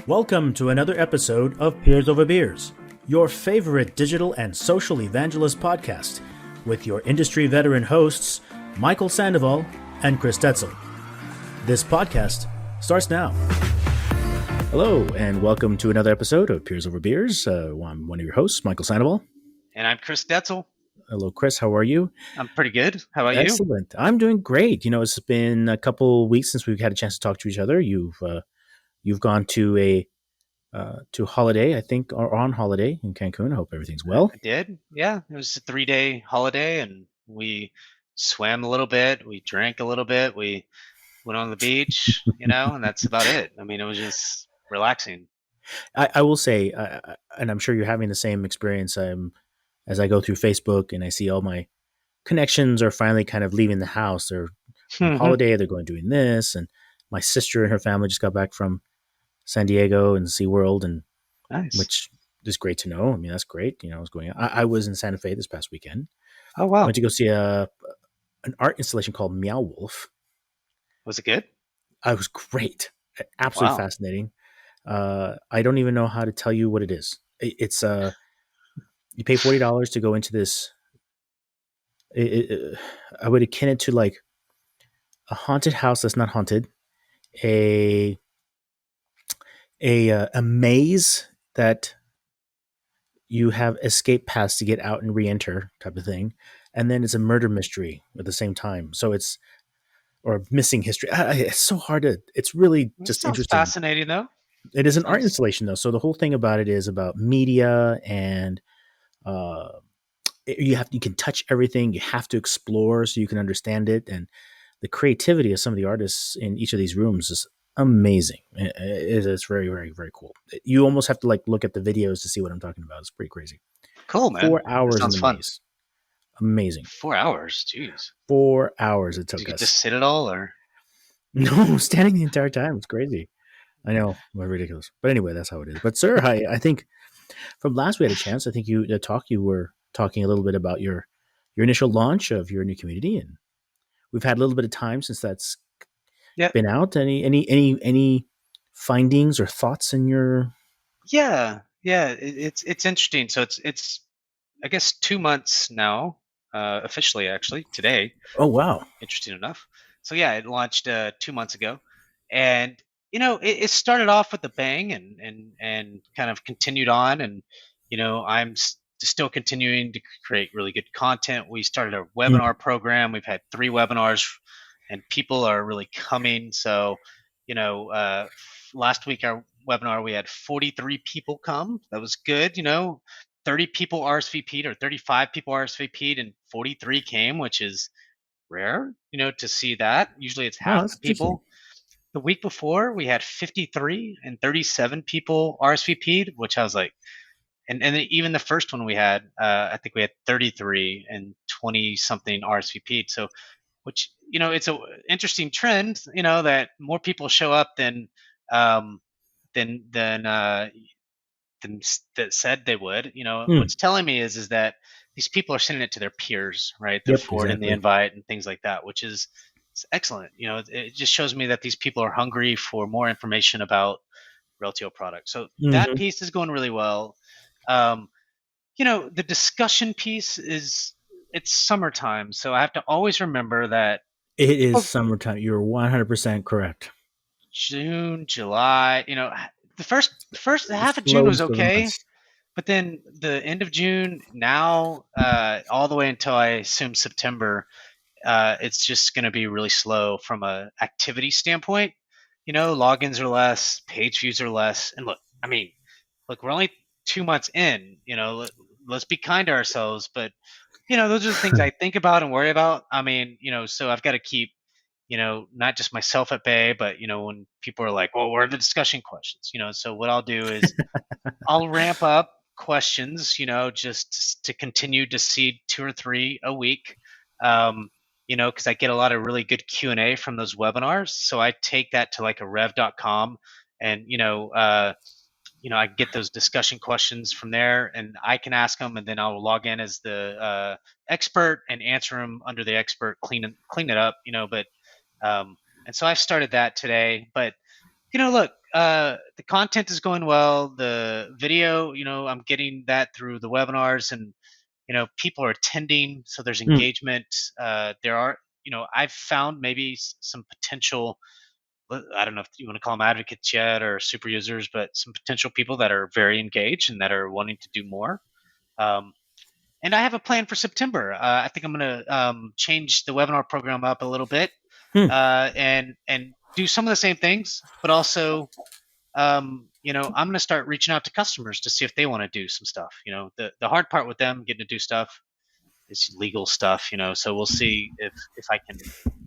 Welcome to another episode of Peers Over Beers, your favorite digital and social evangelist podcast, with your industry veteran hosts, Michael Sandoval and Chris Tetzel. This podcast starts now. Hello, and welcome to another episode of Peers Over Beers. I'm one of your hosts, Michael Sandoval. And I'm Chris Detzel. Hello, Chris. How are you? I'm pretty good. How about Excellent. I'm doing great. You know, it's been a couple weeks since we've had a chance to talk to each other. You've gone to holiday, I think, or on holiday in Cancun. I hope everything's well. I did. Yeah, it was a 3-day holiday, and we swam a little bit. We drank a little bit. We went on the beach, and that's about it. I mean, it was just relaxing. I will say, and I'm sure you're having the same experience. As I go through Facebook and I see all my connections are finally kind of leaving the house. They're on holiday. They're going doing this, and my sister and her family just got back from San Diego and SeaWorld, and Nice. which is great to know. I mean, that's great. I was I was in Santa Fe this past weekend. Oh, wow. I went to go see an art installation called Meow Wolf. Was it good? It was great. Absolutely fascinating. I don't even know how to tell you what it is. It's you pay $40 to go into this. I would akin it to like a haunted house that's not haunted, a maze that you have escape paths to get out and re-enter type of thing, and then it's a murder mystery at the same time. So it's or missing history. It's so hard to. It's really just interesting. Fascinating though. It is an art installation though, so the whole thing about it is about media and you can touch everything. You have to explore so you can understand it, and the creativity of some of the artists in each of these rooms is amazing. It's very, very, very cool. You almost have to like look at the videos to see what I'm talking about. It's pretty crazy. Cool, man. 4 hours in the fun. maze. Amazing. 4 hours, jeez. 4 hours it took Did you us. just sit it all, or no, standing the entire time. It's crazy. I know, ridiculous. But anyway, that's how it is. But sir, I think from last we had a chance. I think you were talking a little bit about your initial launch of your new community, and we've had a little bit of time since that's been out. Any findings or thoughts in your? Yeah, it's interesting. So it's I guess 2 months now, officially actually today. Oh wow! Interesting enough. So yeah, it launched 2 months ago, and it started off with a bang, and kind of continued on, and I'm still continuing to create really good content. We started a webinar program. We've had 3 webinars, and people are really coming. So last week our webinar we had 43 people come. That was good. 30 people RSVP'd or 35 people RSVP'd, and 43 came, which is rare, to see that. Usually it's half the people. The week before we had 53 and 37 people RSVP'd, which I was like, and even the first one we had, I think we had 33 and 20 something RSVP'd. So, which, it's a interesting trend, that more people show up than that said they would. What's telling me is that these people are sending it to their peers, right? They're forwarding the invite and things like that, which is it's excellent. It just shows me that these people are hungry for more information about Reltio products. So that piece is going really well. The discussion piece it's summertime, so I have to always remember that it is summertime. You're 100% correct. June, July, the first half of June was okay, but then the end of June, now all the way until I assume September, it's just going to be really slow from a activity standpoint. Logins are less, page views are less, and look, we're only 2 months in. Let's be kind to ourselves, but those are the things I think about and worry about. So I've got to keep not just myself at bay, but when people are like, well, where are the discussion questions? So what I'll do is I'll ramp up questions, just to continue to seed 2 or 3 a week. Because I get a lot of really good Q&A from those webinars. So I take that to like a rev.com, and I get those discussion questions from there, and I can ask them, and then I'll log in as the expert and answer them under the expert, clean it up, But and so I started that today. But Look, the content is going well. The video, I'm getting that through the webinars, and people are attending, so there's Hmm. engagement. There are, I've found maybe some potential. I don't know if you want to call them advocates yet or super users, but some potential people that are very engaged and that are wanting to do more. Um, and I have a plan for September. I think I'm going to change the webinar program up a little bit, Hmm. and do some of the same things, but also I'm going to start reaching out to customers to see if they want to do some stuff. The hard part with them getting to do stuff is legal stuff. So we'll see if I can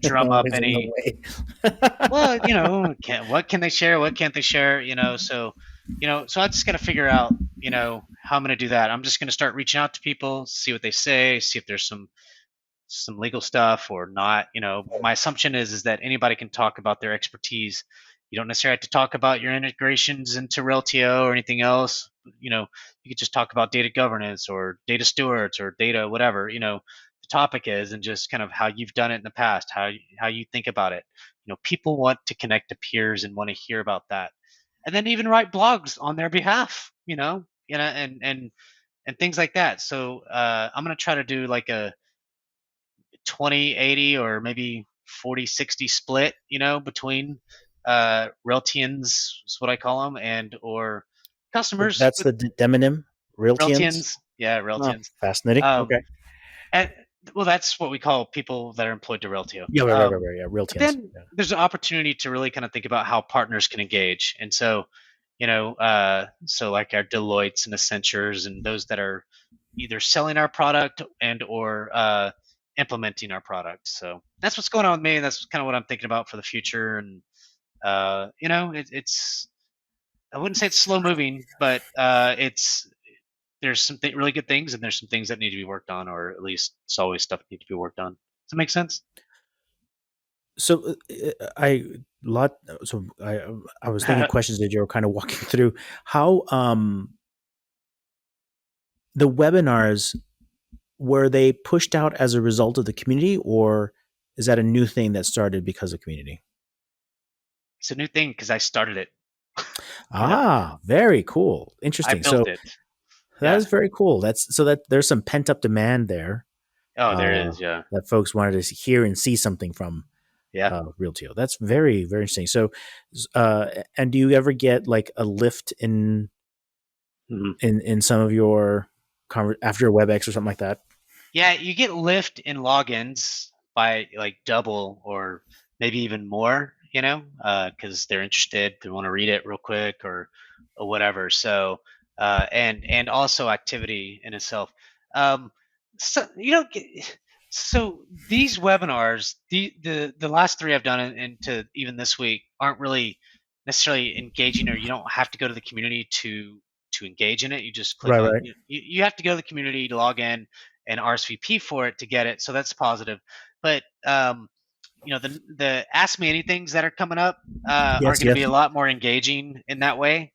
drum up Always in the any. way. Well, what can they share? What can't they share? So I just got to figure out, how I'm going to do that. I'm just going to start reaching out to people, see what they say, see if there's some legal stuff or not. My assumption is that anybody can talk about their expertise. You don't necessarily have to talk about your integrations into Reltio or anything else. You could just talk about data governance or data stewards or data whatever. The topic is, and just kind of how you've done it in the past, how you think about it. People want to connect to peers and want to hear about that, and then even write blogs on their behalf. And things like that. So I'm gonna try to do like a 20-80 or maybe 40-60 split, between Reltians is what I call them, and or customers That's with the demonym, Realtians. Reltians. Yeah, Oh, Reltians. fascinating. Um, Okay. and well, that's what we call people that are employed to Reltio. Yeah, right. Yeah, But Realtians. then Yeah. there's an opportunity to really kind of think about how partners can engage. And so, so like our Deloittes and Accentures and those that are either selling our product and or implementing our product. So that's what's going on with me. And that's kind of what I'm thinking about for the future. And it's I wouldn't say it's slow moving, but it's there's some really good things and there's some things that need to be worked on, or at least it's always stuff that need to be worked on. Does that make sense? So I lot. So I was thinking questions that you were kind of walking through. How the webinars, were they pushed out as a result of the community, or is that a new thing that started because of community? It's a new thing because I started it. you know, Ah, very cool. I Interesting. built So it. that Yeah. is very cool. That's so that there's some pent up demand there, Oh, there uh, is. Yeah. that folks wanted to hear and see something from Yeah. Realtio. That's very, very interesting. So, and do you ever get like a lift Mhm. in some of your after a WebEx or something like that? Yeah. You get lift in logins by like double or maybe even more. Because they're interested, they want to read it real quick or whatever. So, and also activity in itself. Um, so so these webinars, the last three I've done, and to even this week, aren't really necessarily engaging, or you don't have to go to the community to engage in it. You just click Right, on right. you have to go to the community to log in and RSVP for it to get it. So that's positive. But the ask me anythings that are coming up are Yes, going to yes. be a lot more engaging in that way,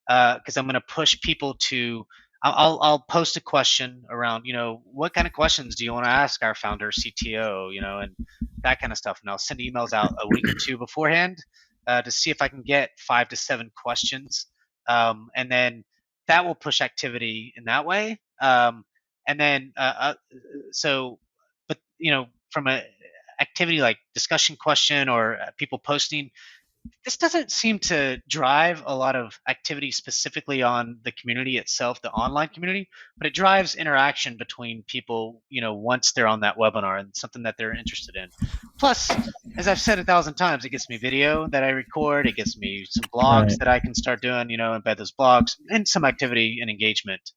because I'm going to push people to. I'll post a question around, what kind of questions do you want to ask our founder, CTO, and that kind of stuff. And I'll send emails out a week or two beforehand to see if I can get 5 to 7 questions, and then that will push activity in that way. And then so, but from a activity like discussion question or people posting, this doesn't seem to drive a lot of activity specifically on the community itself, the online community, but it drives interaction between people, once they're on that webinar and something that they're interested in. Plus, as I've said 1,000 times, it gets me video that I record, it gets me some blogs Right. that I can start doing, embed those blogs and some activity and engagement,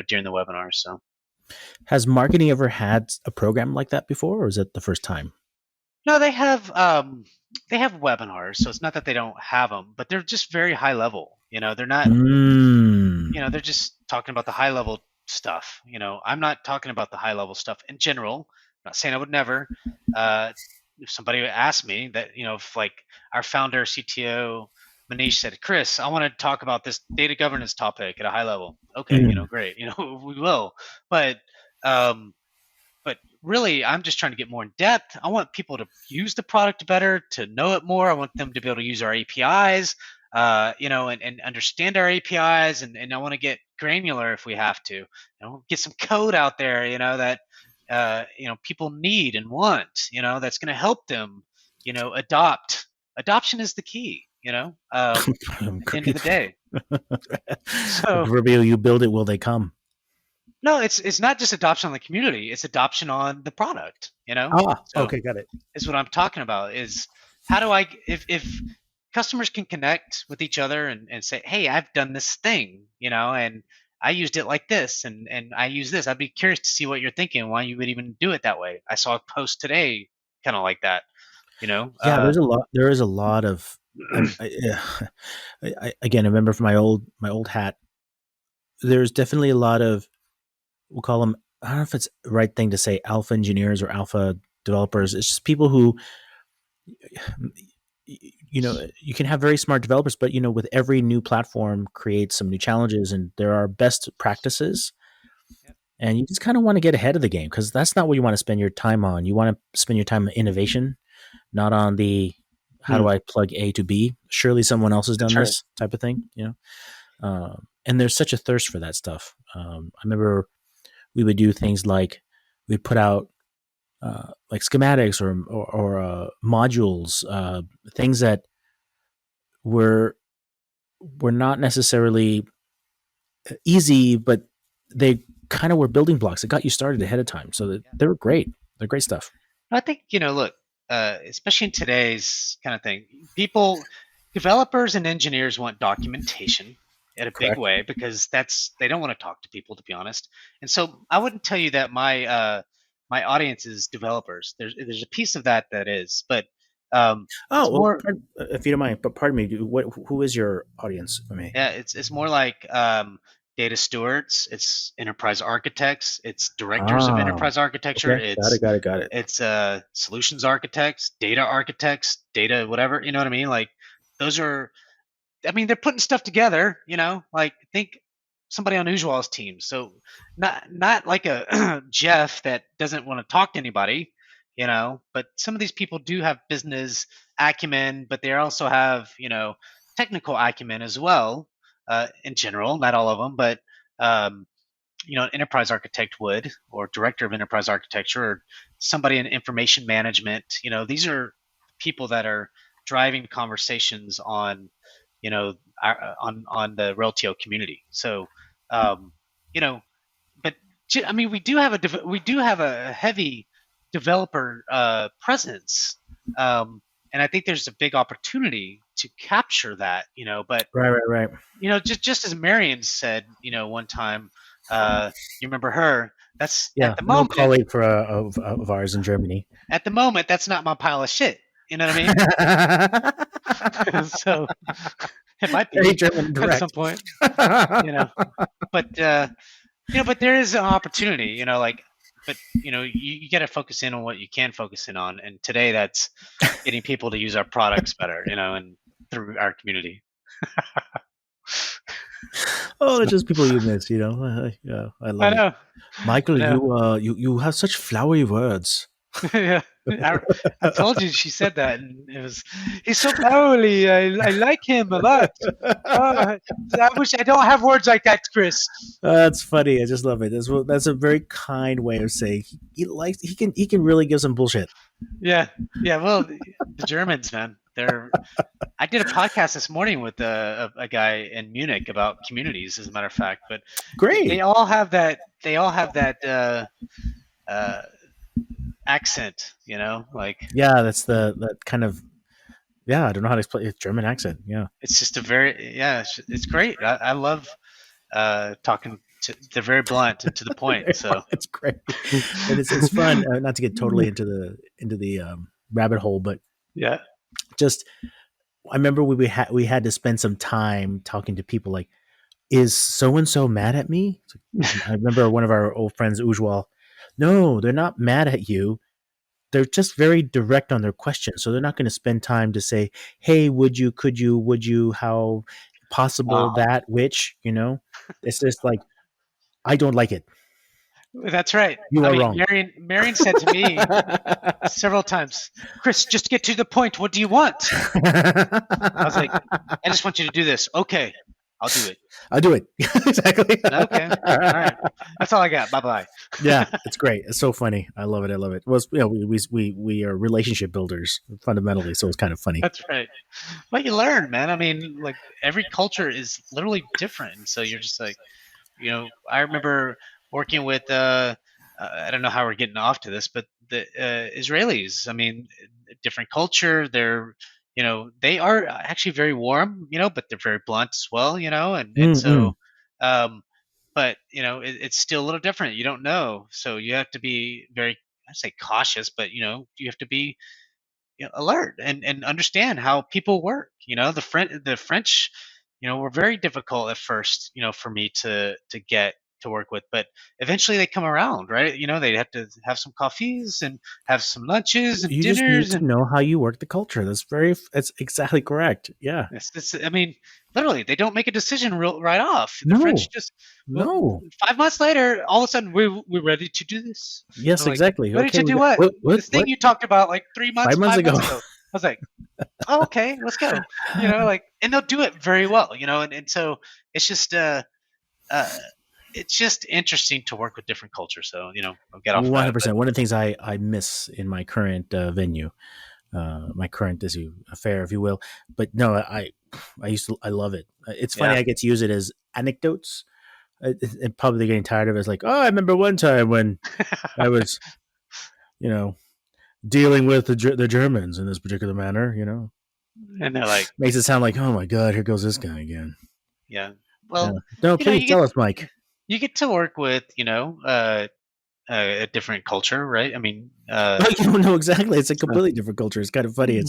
during the webinar. So Has marketing ever had a program like that before, or is it the first time? no, they have webinars, so it's not that they don't have them, but they're just very high level. They're not. Mm. They're just talking about the high level stuff. I'm not talking about the high level stuff in general. I'm not saying I would never. Uh, if somebody asked me that, if like our founder CTO Manish said, Chris, I want to talk about this data governance topic at a high level. Okay, Mm. great. We will. But um, but really, I'm just trying to get more in depth. I want people to use the product better, to know it more. I want them to be able to use our APIs, and understand our APIs, and I want to get granular if we have to. Get some code out there, that people need and want, that's going to help them, adopt. Adoption is the key, at the end of the day. The So proverbial, you build it, will they come? no, it's not just adoption on the community; it's adoption on the product. So Okay, got it. is what I'm talking about. Is how do I if customers can connect with each other and say, hey, I've done this thing, and I used it like this, and I use this. I'd be curious to see what you're thinking, why you would even do it that way. I saw a post today, kind of like that. You know, Yeah, uh, there's a lot. There is a lot of. Yeah, again, I remember from my old hat. There's definitely a lot of, we'll call them, I don't know if it's the right thing to say, alpha engineers or alpha developers. It's just people who, you can have very smart developers, but with every new platform creates some new challenges, and there are best practices, Yep. and you just kind of want to get ahead of the game, because that's not what you want to spend your time on. You want to spend your time on innovation, not on the how do I plug A to B. Surely someone else has done That's right. this type of thing, and there's such a thirst for that stuff. I remember we would do things like we'd put out like schematics or modules, things that were not necessarily easy, but they kind of were building blocks that got you started ahead of time. So that they were great. They're great stuff. I think, look, especially in today's kind of thing, people, developers and engineers want documentation in a big Correct. way because they don't want to talk to people, to be honest. And so I wouldn't tell you that my audience is developers. There's a piece of that is, but Oh it's well, more if you don't mind, but pardon me. Who is your audience for me? yeah, it's more like data stewards, it's enterprise architects, it's directors of Ah, enterprise architecture, okay, got it, got it, got it. it's solutions architects, data whatever, you know what I mean? Like those are, I mean, they're putting stuff together, like think somebody on Ujwal's team. So not like a Jeff that doesn't want to talk to anybody, but some of these people do have business acumen, but they also have, technical acumen as well, in general, not all of them, but um, an enterprise architect would, or director of enterprise architecture, or somebody in information management. These are people that are driving conversations on, on the Reltio community. So, um, you know, but I mean, we do have a heavy developer presence, and I think there's a big opportunity to capture that. But Right, right, right. just as Marion said, one time, you remember her. That's Yeah, an old colleague of ours in Germany. at the moment, that's not my pile of shit. You know what I mean? So it might Very be German at some direct. point, you know. But but there is an opportunity, but you got to focus in on what you can focus in on, and today that's getting people to use our products better, and through our community. Oh, So, it's just people you miss, Yeah, I I love it. know, I Michael, know. you have such flowery words. Yeah, I told you she said that, and he's so flowery. I like him a lot. Oh, I wish I don't have words like that, Chris. That's funny. I just love it. That's a very kind way of saying he can really give some bullshit. Yeah, yeah. Well, the Germans, man, they're. I did a podcast this morning with a guy in Munich about communities, as a matter of fact. But they Great. all have that. They all have that uh, accent, like Yeah, that's that kind of, yeah. I don't know how to explain it. German accent. Yeah, it's just a very yeah. It's great. I love talking to. They're very blunt and to the point. So it's great, and it's fun. Not to get totally into the rabbit hole, but yeah, just I remember we had to spend some time talking to people like, is so and so mad at me? I remember one of our old friends, Ujwal. No, they're not mad at you. They're just very direct on their questions. So they're not going to spend time to say, "Hey, would you? Could you? Would you? How possible uh, that? Which? It's just like I don't like it." That's right. You I are mean, wrong. Marion said to me several times, Chris, just get to the point. What do you want? I was like, I just want you to do this. Okay, I'll do it. I'll do it. Exactly. Okay, all right. That's all I got. Bye bye. Yeah, it's great. It's so funny. I love it. I love it. Well, we are relationship builders fundamentally, so it's kind of funny. That's right. But you learn, man. I mean, like every culture is literally different, and so you're just like, I remember working with. I don't know how we're getting off to this, but the Israelis. I mean, different culture. They are actually very warm, but they're very blunt as well, and Mm-mm. so, um, but it's still a little different. You don't know, so you have to be very, I say cautious, but you have to be alert and understand how people work. The French, were very difficult at first, for me to get to work with, but eventually they come around, right? They have to have some coffees and have some lunches and You just need dinners, to and know how you work the culture. That's exactly correct. Yeah. I mean, literally, they don't make a decision right off. The No. French just, well, No. 5 months later, all of a sudden, we're ready to do this. Yes, I'm like, exactly. ready Okay, to we do got what? what This thing what you talked about like 5 months 5 ago. months ago. I was like, oh, okay, let's go. And they'll do it very well, and so it's just, uh, it's just interesting to work with different cultures. So, I'll get off that, but 100%. One of the things I miss in my current venue, my current affair, if you will. But no, I love it. It's funny. yeah, I get to use it as anecdotes. And probably getting tired of it. It's like, oh, I remember one time when I was, you know, dealing with the Germans in this particular manner. and they're like, Makes it sound like, oh my god, here goes this guy again. yeah, Yeah. well, No, please you get tell us, Mike. you get to work with, a different culture, right? I mean, No, you don't know exactly. It's a completely different culture. It's kind of funny.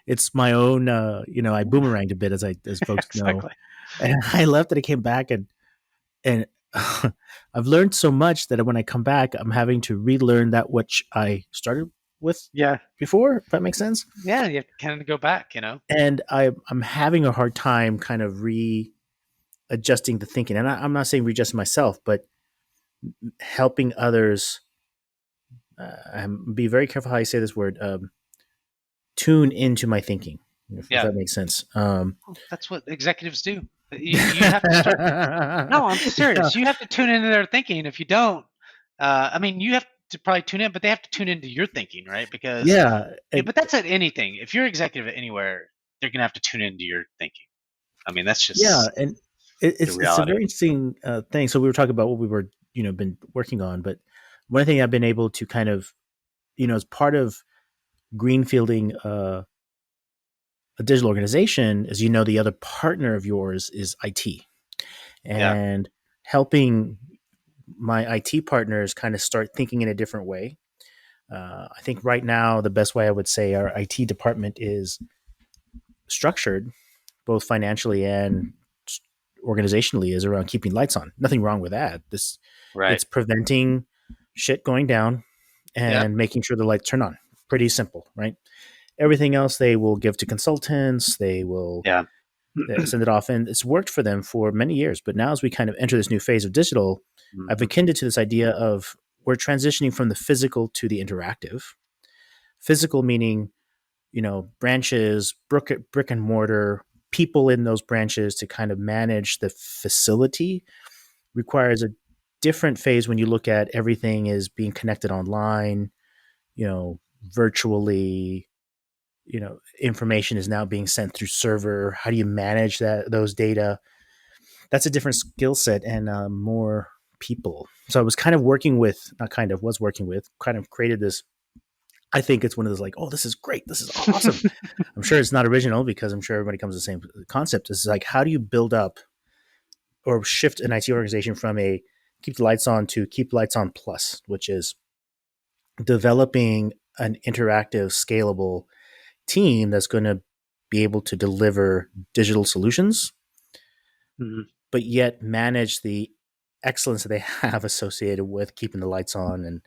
It's my own. I boomeranged a bit as folks know, exactly. and I left and I came back and I've learned so much that when I come back, I'm having to relearn that which I started with Yeah, before. If that makes sense. yeah, you have to kind of go back, And I'm having a hard time kind of readjusting the thinking. And I'm not saying readjusting myself, but helping others. Be very careful how I say this word. Tune into my thinking, if Yeah, that makes sense. that's what executives do. You have to start. No, I'm serious. You have to tune into their thinking. If you don't, I mean, you have to probably tune in, but they have to tune into your thinking, right? Because, Yeah, but that's at anything. If you're executive at anywhere, they're gonna have to tune into your thinking. I mean, that's yeah, just and the it's a reality. very interesting thing. So we were talking about what we were been working on, but one thing I've been able to kind of as part of greenfielding a digital organization, as the other partner of yours is IT, Yeah. and helping my IT partners kind of start thinking in a different way. I think right now the best way I would say our IT department is structured, both financially and organizationally, is around keeping lights on. Nothing wrong with that. Right. It's preventing shit going down Yeah. and making sure the lights turn on. Pretty simple, right? Everything else they will give to consultants. They will Yeah. send it off, and it's worked for them for many years. But now, as we kind of enter this new phase of digital, I've Mhm. akin to this idea of we're transitioning from the physical to the interactive. Physical meaning, branches, brick and mortar, people in those branches to kind of manage the facility requires a different phase when you look at everything is being connected online, virtually, information is now being sent through server. How do you manage those data? That's a different skill set and more people. So I was kind of working with, not kind of, was working with, kind of created this. I think it's one of those like, oh, this is great. This is awesome. I'm sure it's not original because I'm sure everybody comes to the same concept. It's like, how do you build up or shift an IT organization from a keep the lights on to keep lights on plus, which is developing an interactive, scalable team that's going to be able to deliver digital solutions, Mhm. but yet manage the excellence that they have associated with keeping the lights on and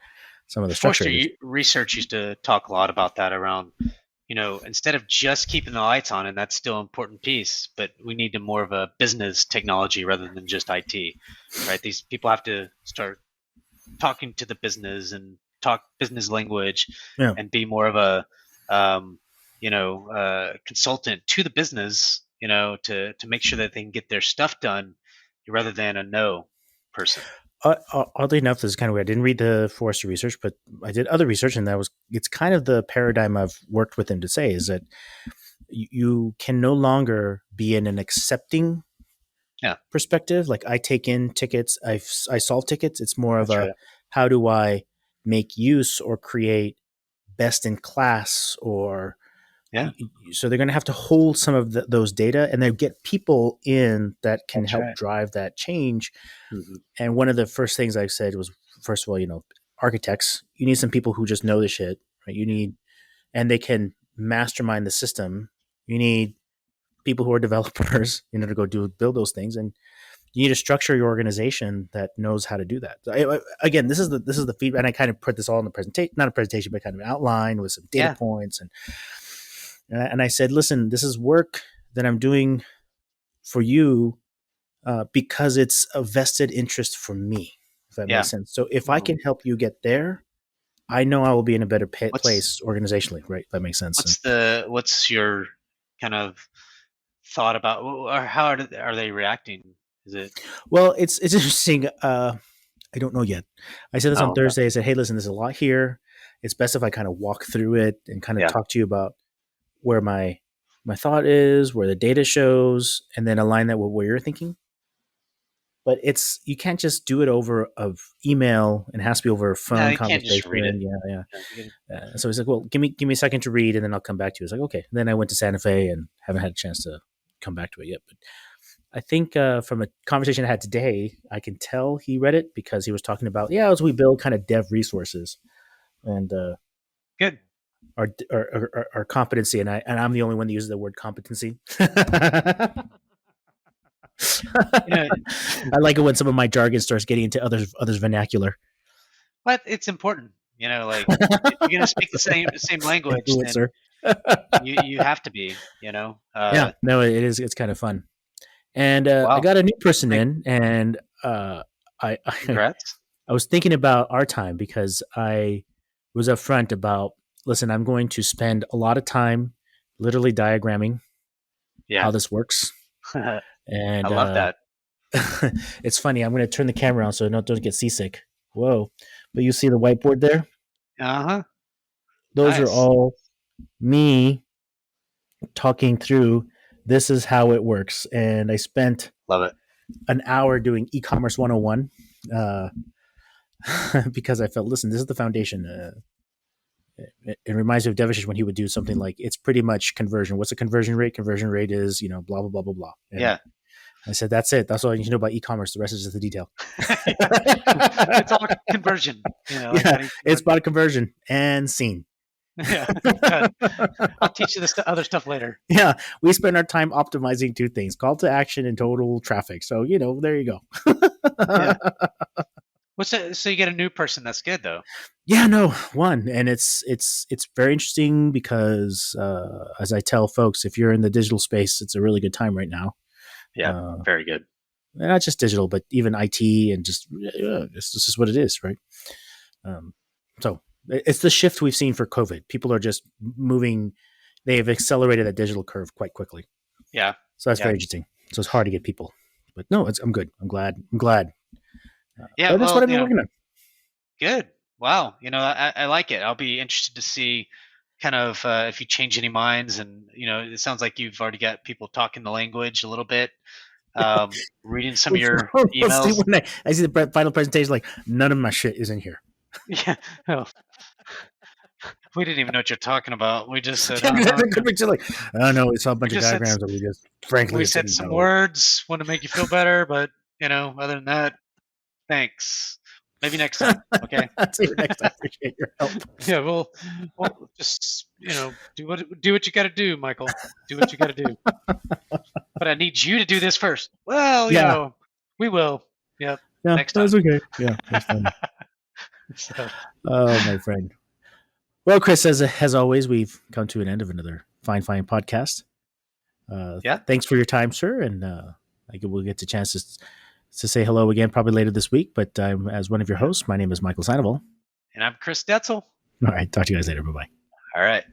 some of the Forrester structure. research used to talk a lot about that around, instead of just keeping the lights on, and that's still an important piece, but we need more of a business technology rather than just IT, right? These people have to start talking to the business and talk business language, Yeah. and be more of a consultant to the business, to make sure that they can get their stuff done, rather than a no person. Oddly enough, this is kind of weird. I didn't read the Forrester research, but I did other research, and it's kind of the paradigm I've worked with him to say is that you can no longer be in an accepting perspective. Like I take in tickets, I solve tickets. It's more of a how do I make use or create best in class or so they're going to have to hold some of those data and then get people in that can help drive that change. Mm-hmm. And one of the first things I said was, first of all, architects, you need some people who just know the shit, right? You need, and they can mastermind the system. You need people who are developers, to go build those things. And you need to structure your organization that knows how to do that. So again, this is the feedback. And I kind of put this all in the presentation, not a presentation, but kind of an outline with some data points. And I said, listen, this is work that I'm doing for you because it's a vested interest for me, if that makes sense. So if I can help you get there, I know I will be in a better place organizationally, right? If that makes sense. What's your kind of thought about, or how are they reacting? Is it? Well, it's interesting. I don't know yet. I said this on Thursday. I said, hey, listen, there's a lot here. It's best if I kind of walk through it and kind of talk to you about where my thought is, where the data shows, and then align that with what you're thinking. But you can't just do it over of email, and it has to be over a phone conversation. Can't just read it. So he's like, well, give me a second to read, and then I'll come back to you. It's like, okay. And then I went to Santa Fe and haven't had a chance to come back to it yet. But I think from a conversation I had today, I can tell he read it because he was talking about, as we build kind of dev resources and good. Our competency, and I'm the only one that uses the word competency. I like it when some of my jargon starts getting into others vernacular. But it's important, like if you're going to speak the same language, then you have to be, No, it is. It's kind of fun. And I got a new person in, and congrats. I was thinking about our time because I was upfront about, listen, I'm going to spend a lot of time literally diagramming how this works. And I love that. It's funny. I'm going to turn the camera on so don't get seasick. Whoa. But you see the whiteboard there? Uh-huh. Those are all me talking through, this is how it works. And I spent an hour doing e-commerce 101 because I felt, listen, this is the foundation. It reminds me of Devishish when he would do something like, it's pretty much conversion. What's a conversion rate? Conversion rate is, blah, blah, blah, blah, blah. And I said, that's it. That's all you need to know about e-commerce. The rest is just the detail. It's all conversion. It's about conversion and scene. Yeah. I'll teach you this other stuff later. Yeah. We spend our time optimizing two things, call to action and total traffic. So, there you go. So you get a new person. That's good though. Yeah, no, one. And it's very interesting because as I tell folks, if you're in the digital space, it's a really good time right now. Yeah, very good. Not just digital, but even IT and just, this is what it is, right? So it's the shift we've seen for COVID. People are just moving. They have accelerated that digital curve quite quickly. Yeah. So that's very interesting. So it's hard to get people. But no, I'm good. I'm glad. Yeah, that's what I've been working on. Good. Wow. I like it. I'll be interested to see kind of if you change any minds, and it sounds like you've already got people talking the language a little bit. Reading some of your emails. When I see the final presentation, like none of my shit is in here. Yeah. Oh. We didn't even know what you're talking about. We just said, like, oh no, it's a bunch of diagrams that we just, frankly, we said some words, want to make you feel better, but other than that, thanks. Maybe next time. Okay. See you next time. Appreciate your help. Yeah, we'll just do what you got to do, Michael. Do what you got to do. But I need you to do this first. Well, we will. Yep. Yeah, next time. That's okay. Yeah, next time. So. Oh, my friend. Well, Chris, as always, we've come to an end of another fine podcast. Thanks for your time, sir, and we'll get the chance to to say hello again probably later this week. But as one of your hosts, my name is Michael Sandoval. And I'm Chris Detzel. All right. Talk to you guys later. Bye-bye. All right.